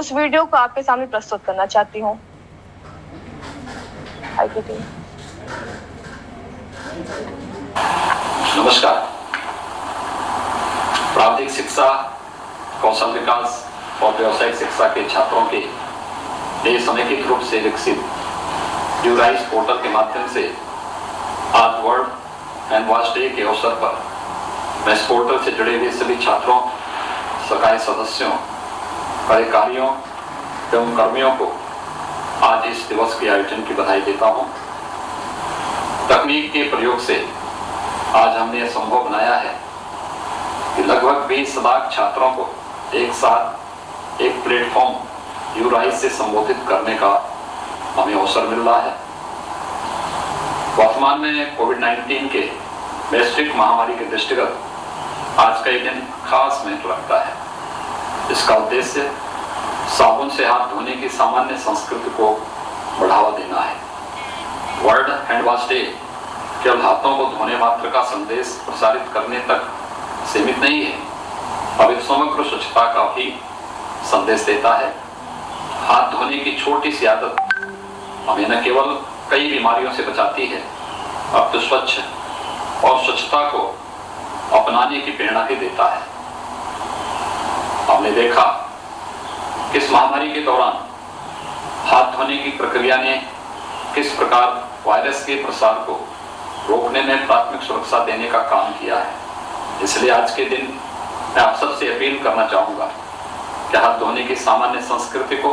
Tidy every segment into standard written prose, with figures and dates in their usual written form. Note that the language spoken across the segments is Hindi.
उस वीडियो को आपके सामने प्रस्तुत करना चाहती हूँ। नमस्कार। प्राविधिक शिक्षा, कौशल विकास और व्यावसायिक शिक्षा के छात्रों के लिए समेकित रूप से विकसित यूराइस पोर्टल के माध्यम से आज वर्ल्ड हैंडवॉश डे के अवसर पर मैं इस पोर्टल से जुड़े हुए सभी छात्रों, सरकारी सदस्यों, अधिकारियों एवं कर्मियों को आज इस दिवस के आयोजन की बधाई देता हूं। तकनीक के प्रयोग से आज हमने यह संभव बनाया है कि लगभग 20 लाख छात्रों को एक साथ एक प्लेटफॉर्म यूराइस से संबोधित करने का हमें अवसर मिल रहा है। वर्तमान में कोविड-19 के वैश्विक महामारी के दृष्टिगत आज का ये दिन खास महत्व रखता है। इसका उद्देश्य साबुन से हाथ धोने की सामान्य संस्कृति को बढ़ावा देना है। वर्ल्ड हैंडवॉश डे केवल हाथों को धोने मात्र का संदेश प्रसारित करने तक सीमित नहीं है, अब समग्र स्वच्छता का भी संदेश देता है। हाथ धोने की छोटी सी आदत हमें न केवल कई बीमारियों से बचाती है, अब तो स्वच्छ और स्वच्छता को अपनाने की प्रेरणा भी देता है। हमने देखा कि इस महामारी के दौरान हाथ धोने की प्रक्रिया ने किस प्रकार वायरस के प्रसार को रोकने में प्राथमिक सुरक्षा देने का काम किया है। इसलिए आज के दिन मैं आप सबसे अपील करना चाहूँगा कि हाथ धोने की सामान्य संस्कृति को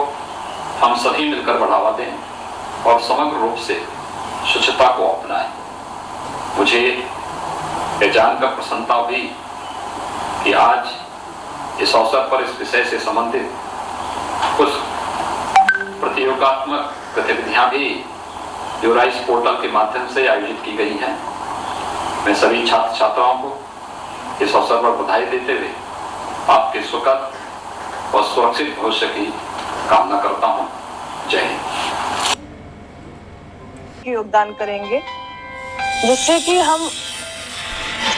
हम सभी मिलकर बढ़ावा दें और समग्र रूप से स्वच्छता को अपनाएं। मुझे यह जानकर प्रसन्नता हुई कि आज इस अवसर पर इस विषय से संबंधित कुछ प्रतियोगात्मक गतिविधियां भी यूराइस पोर्टल के माध्यम से आयोजित की गई हैं। मैं सभी छात्र छात्राओं को इस अवसर पर बधाई देते हुए आपके सुखद और सुरक्षित भविष्य की कामना करता हूं। जय हिंद। योगदान करेंगे जिससे कि हम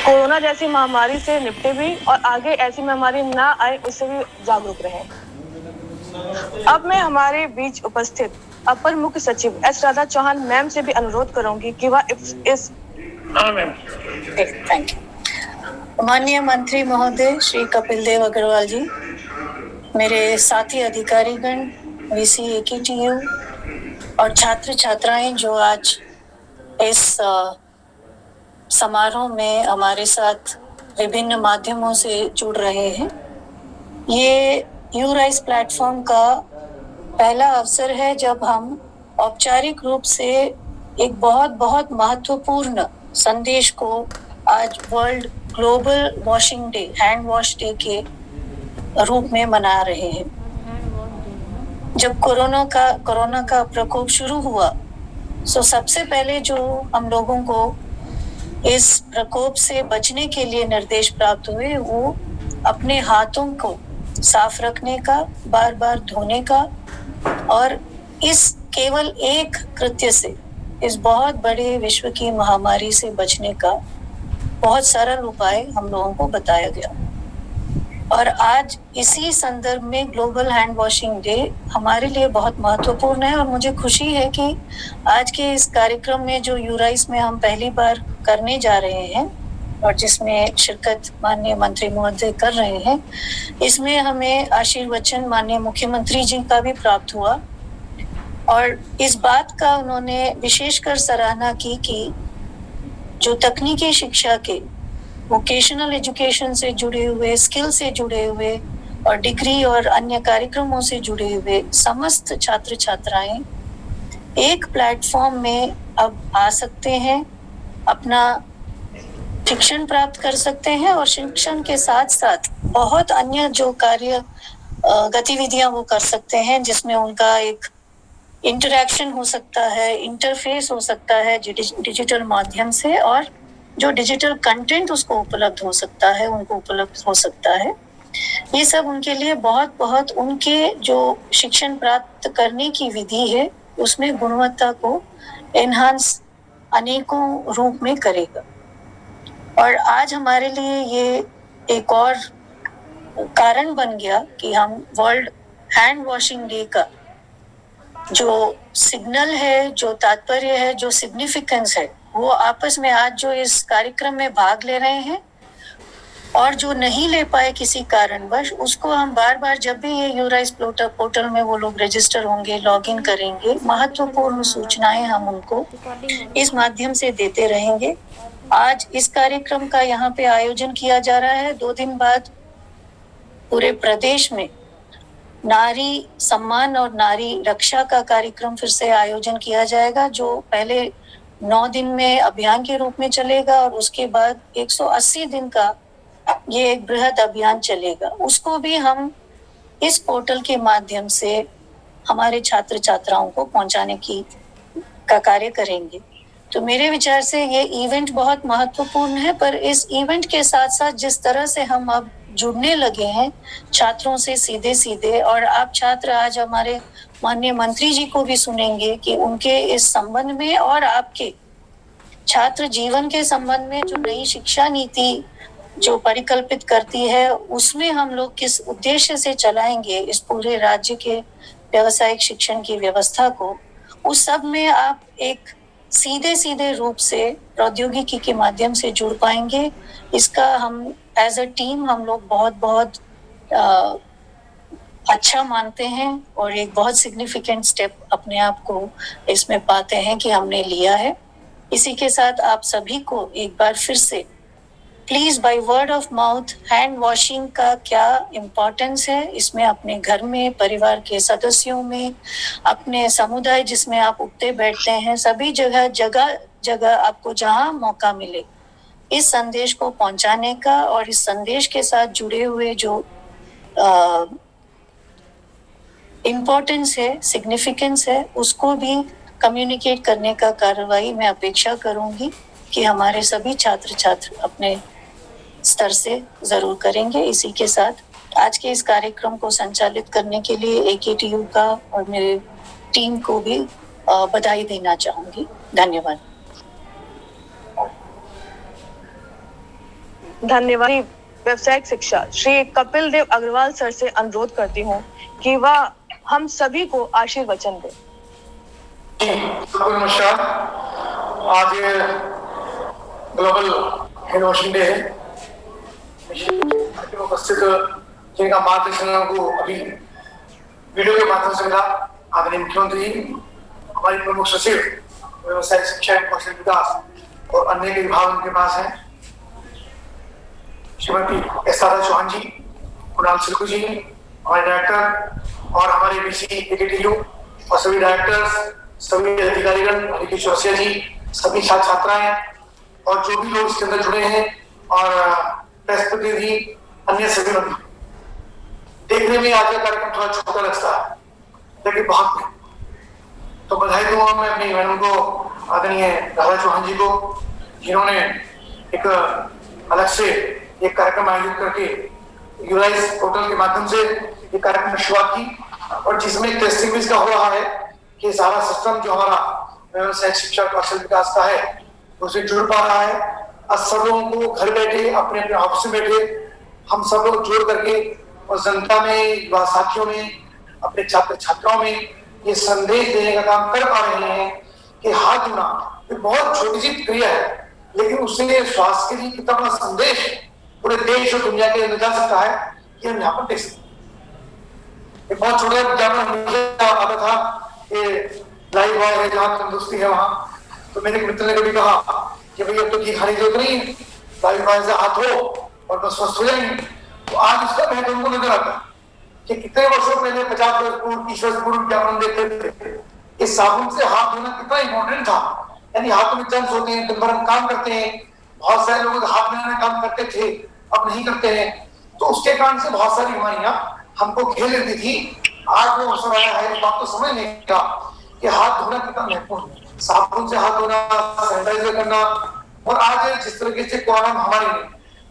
कोरोना जैसी महामारी से निपटे भी और आगे ऐसी महामारी ना आए उससे भी जागरूक रहें। अब मैं हमारे बीच उपस्थित अपर मुख्य सचिव एस राधा चौहान मैम से भी अनुरोध करूंगी कि वह इस थैंक यू। माननीय मंत्री महोदय श्री कपिल देव अग्रवाल जी, मेरे साथी अधिकारीगण, वीसी एकेटीयू और छात्र छात्राएं जो आज इस समारोह में हमारे साथ विभिन्न माध्यमों से जुड़ रहे हैं। ये यूराइस प्लेटफॉर्म का पहला अवसर है जब हम औपचारिक रूप से एक बहुत महत्वपूर्ण संदेश को आज world global washing day, hand wash day के रूप में मना रहे हैं। जब कोरोना का प्रकोप शुरू हुआ तो सबसे पहले जो हम लोगों को इस प्रकोप से बचने के लिए निर्देश प्राप्त हुए वो अपने हाथों को साफ रखने का, बार बार धोने का और इस केवल एक कृत्य से इस बहुत बड़े विश्व की महामारी से बचने का बहुत सरल उपाय हम लोगों को बताया गया। और आज इसी संदर्भ में ग्लोबल हैंड वॉशिंग डे हमारे लिए बहुत महत्वपूर्ण है और मुझे खुशी है कि आज के इस कार्यक्रम में जो यूराइस में हम पहली बार करने जा रहे हैं और जिसमें शिरकत माननीय मंत्री महोदय कर रहे हैं, इसमें हमें आशीर्वचन माननीय मुख्यमंत्री जी का भी प्राप्त हुआ और इस बात का उन्होंने विशेषकर सराहना की कि जो तकनीकी शिक्षा के वोकेशनल एजुकेशन से जुड़े हुए, स्किल से जुड़े हुए और डिग्री और अन्य कार्यक्रमों से जुड़े हुए समस्त छात्र छात्राएं एक प्लेटफॉर्म में अब आ सकते हैं, अपना शिक्षण प्राप्त कर सकते हैं और शिक्षण के साथ साथ बहुत अन्य जो कार्य गतिविधियां वो कर सकते हैं जिसमें उनका एक इंटरेक्शन हो सकता है, इंटरफेस हो सकता है डिजिटल माध्यम से और जो डिजिटल कंटेंट उसको उपलब्ध हो सकता है, उनको उपलब्ध हो सकता है। ये सब उनके लिए बहुत उनके जो शिक्षण प्राप्त करने की विधि है उसमें गुणवत्ता को एनहांस अनेकों रूप में करेगा। और आज हमारे लिए ये एक और कारण बन गया कि हम वर्ल्ड हैंड वॉशिंग डे का जो सिग्नल है, जो तात्पर्य है, जो सिग्निफिकेंस है, वो आपस में आज जो इस कार्यक्रम में भाग ले रहे हैं और जो नहीं ले पाए किसी कारणवश, उसको हम बार बार जब भी ये यूराइस पोर्टल में वो लोग रजिस्टर होंगे, लॉगिन करेंगे, महत्वपूर्ण सूचनाएं हम उनको इस माध्यम से देते रहेंगे। आज इस कार्यक्रम का यहाँ पे आयोजन किया जा रहा है। 2 दिन बाद पूरे प्रदेश में नारी सम्मान और नारी रक्षा का कार्यक्रम फिर से आयोजन किया जाएगा, जो पहले 9 दिन में अभियान के रूप में चलेगा और उसके बाद 180 दिन का ये एक बृहद अभियान चलेगा। उसको भी हम इस पोर्टल के माध्यम से हमारे छात्र छात्राओं को पहुंचाने का कार्य करेंगे। तो मेरे विचार से ये इवेंट बहुत महत्वपूर्ण है, पर इस इवेंट के साथ साथ जिस तरह से हम अब जुड़ने लगे हैं छात्रों से सीधे सीधे, और आप छात्र आज हमारे माननीय मंत्री जी को भी सुनेंगे कि उनके इस संबंध में और आपके छात्र जीवन के संबंध में जो नई शिक्षा नीति जो परिकल्पित करती है, उसमें हम लोग किस उद्देश्य से चलाएंगे इस पूरे राज्य के व्यावसायिक शिक्षण की व्यवस्था को, उस सब में आप एक सीधे सीधे रूप से प्रौद्योगिकी के माध्यम से जुड़ पाएंगे। इसका हम एज अ टीम हम लोग बहुत बहुत अच्छा मानते हैं और एक बहुत सिग्निफिकेंट स्टेप अपने आप को इसमें पाते हैं कि हमने लिया है। इसी के साथ आप सभी को एक बार फिर से please by word of mouth hand washing का क्या इम्पोर्टेंस है, इसमें अपने घर में, परिवार के सदस्यों में, अपने समुदाय जिसमें आप उठते बैठते हैं, सभी जगह जगह जगह आपको जहां मौका मिले इस संदेश को पहुंचाने का और इस संदेश के साथ जुड़े हुए जो इम्पोर्टेंस है, सिग्निफिकेंस है, उसको भी कम्युनिकेट करने का कार्रवाई मैं अपेक्षा करूंगी कि हमारे सभी छात्र छात्र अपने स्तर से जरूर करेंगे। इसी के साथ आज के इस कार्यक्रम को संचालित करने के लिए AKTU का और मेरे टीम को भी बधाई देना चाहूंगी। धन्यवाद। धन्यवाद। व्यावसायिक शिक्षा श्री कपिल देव अग्रवाल सर से अनुरोध करती हूँ कि वह हम सभी को आशीर्वचन दें। नमस्कार। आज ग्लोबल हैंड वॉशिंग डे है। उपस्थित जिनका मार्गदर्शन को अभी वीडियो के माध्यम से मिला, आदरणीय मुख्यमंत्री, हमारी प्रमुख सचिव व्यवसायिक शिक्षा एवं कौशल विकास और अन्य के विभाग उनके पास हैं, श्रीमती एस आर चौहान जी, कुणाल सिल्कू जी, हमारे डायरेक्टर और हमारे BC AKTU और सभी डायरेक्टर्स, सभी अधिकारीगण, हरिकी चौरसिया जी, सभी छात्र छात्राएं और जो भी लोग इसके अंदर जुड़े हैं और प्रेस प्रतिनिधि, अन्य सभी लोग। देखने में आज का कार्यक्रम थोड़ा छोटा लगता है लेकिन बहुत है, तो बधाई दूंगा मैं अपनी बहनों को, आदरणीय राधा चौहान जी को, जिन्होंने एक अलग से एक कार्यक्रम आयोजित करके यूराइस पोर्टल के माध्यम से ये कार्यक्रम में शुरुआत की और जिसमें टेस्टिंग भी इसका हो रहा है कि सारा सिस्टम जो हमारा व्यावसायिक शिक्षा कौशल विकास का है उसे जुड़ पा रहा है। अब सब लोगों को घर बैठे अपने अपने ऑफिस में बैठे हम सब लोग जोड़ करके और जनता में, युवा साथियों में, अपने छात्र छात्राओं में ये संदेश देने का काम कर पा रहे हैं कि हाथ धोना ये बहुत छोटी सी क्रिया है लेकिन उससे स्वास्थ्य के लिए कितना बड़ा संदेश पूरे देश और दुनिया के अंदर जा सकता है ये हम यहाँ पर देख सकते हैं। बहुत छोटा विज्ञापन आता था कि लाइव बॉय है जहाँ तंदुरुस्ती है वहां, तो मेरे मित्र ने कभी कहा कि भाई अब तो घी खाने की जरूरत नहीं, लाइव बॉय से हाथ धो और बस स्वस्थ हो जाएंगे। तो आज उसका महत्व हमको नजर आता कि कितने वर्षों पहले 50 वर्ष पूर्व 30 वर्ष पूर्व विज्ञापन देखते थे इस साबुन से हाथ धोना कितना इंपॉर्टेंट था, यानी हाथों में जर्म्स होते हैं, दिन भर हम काम करते हैं, बहुत सारे लोग हाथ मिलाने काम करते थे अब नहीं करते हैं, तो उसके कारण से बहुत सारी बीमारियां हमको घेर लेती थी। आज वो अवसर आया है इस बात को समझने का कि हाथ धोना कितना महत्वपूर्ण है, साबुन से हाथ धोना, सैनिटाइजर करना। और आज जिस तरीके से कोरोना महामारी ने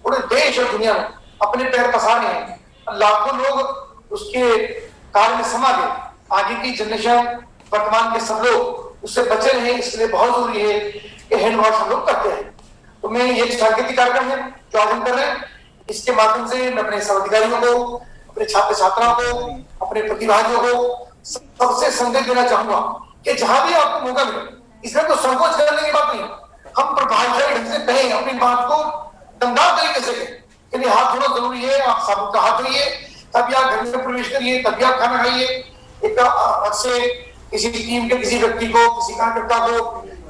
पूरे देश और दुनिया में अपने पैर पसारे हैं, लाखों लोग उसके काल में समा गए, आगे की जनरेशन, वर्तमान के सब लोग उससे बचे रहे, इसलिए बहुत जरूरी है कि हैंड वॉश हम लोग करते हैं। तो मैं ये सांकेतिक कार्यक्रम है जो आज हम कर रहे हैं, इसके माध्यम से मैं अपने सब अधिकारियों को, अपने छात्र छात्राओं को, अपने प्रतिभागियों को सबसे संदेश देना चाहूंगा कि जहां भी आपको मौका मिले, इसमें तो संकोच करने की बात नहीं, हम प्रभावशाली ढंग से कहें, अपनी बात को दमदार तरीके से कहें। यानी हाथ धोना जरूरी है, आप साबुन का हाथ धोइए, तभी आप घर में प्रवेश करिए, तभी आप खाना खाइए। एक से किसी टीम के किसी व्यक्ति को, किसी कार्यकर्ता को,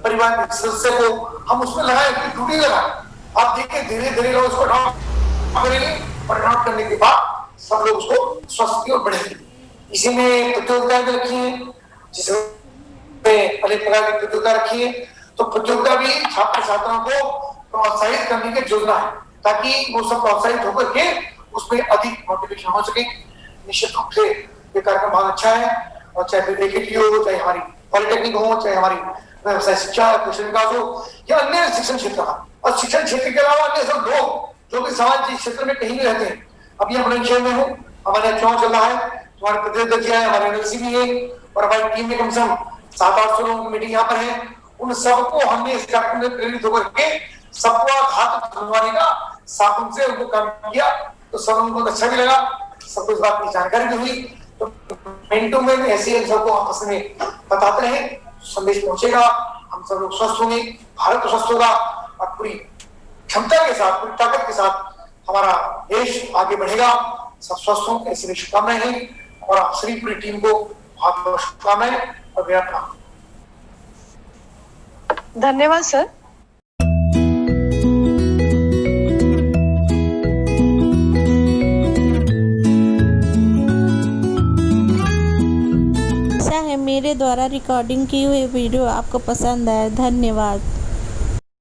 परिवार के सदस्य को हम उसमें लगाए, ड्यूटी लगाए। आप देखिए धीरे धीरे लोग उसको करेंगे और नोट करने के बाद सब लोग उसको स्वस्थ की ओर बढ़ेंगे। इसी में प्रतियोगिताएं भी रखी है, जिसमें अनेक प्रकार की प्रतियोगिता रखी है। तो प्रतियोगिता भी छात्र छात्राओं को प्रोत्साहित करने की योजना है, ताकि वो सब प्रोत्साहित होकर के उसमें अधिक मोटिवेशन हो सके। निश्चित रूप से ये कार्यक्रम बहुत अच्छा है, और चाहे फिर AKTU हो, चाहे हमारी पॉलिटेक्निक हो, चाहे हमारी व्यवसाय शिक्षा, कौशल विकास हो, या अन्य शिक्षण क्षेत्र का, और शिक्षण क्षेत्र के अलावा अन्य सब लोग जो कि समाज के क्षेत्र में कहीं भी रहते हैं। अभी हम बुलंदशहर में हूँ, हमारे यहाँ चुनाव चल रहा है, हमारे प्रतिनिधि है, हमारे NLC भी है, और हमारी टीम में कम से कम 700-800 लोगों की मीटिंग यहाँ पर है। उन सबको हमने इस कार्यक्रम में प्रेरित होकर के सबको हाथ धुलवाने का साबुन से उनको काम किया, तो सब उनको अच्छा भी लगा, सबको इस बात की जानकारी भी हुई। तो मिनटों में ऐसे सबको आपस में बताते रहे, संदेश पहुंचेगा, हम सब लोग स्वस्थ होंगे, भारत स्वस्थ होगा, और पूरी क्षमता के साथ, पूरी ताकत के साथ हमारा देश आगे बढ़ेगा। सब स्वस्थ हों, ऐसी शुभकामनाएं हैं, और आप सभी पूरी टीम को बहुत बहुत शुभकामनाएं और मेरा प्रणाम। धन्यवाद सर। मेरे द्वारा रिकॉर्डिंग की हुई वीडियो आपको पसंद आए, धन्यवाद।